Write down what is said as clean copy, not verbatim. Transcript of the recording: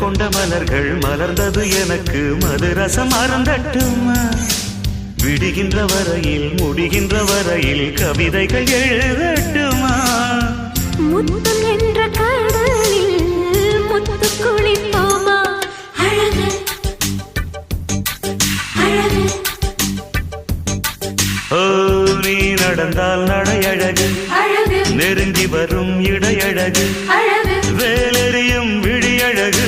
கொண்ட மலர்கள் மலர்ந்தது எனக்கு மதுரசம் அருந்தட்டுமா விடுகின்ற வரையில் முடிகின்ற வரையில் கவிதைகள் எழுதட்டுமா முத்தம் என்ற கடலில் முத்து குளிப்போமா அழகு அழகு ஓ நீ நடந்தால் நடையழகு அழகு நெருங்கி வரும் இடையழகு அழகு வேலெறியும் விழியழகு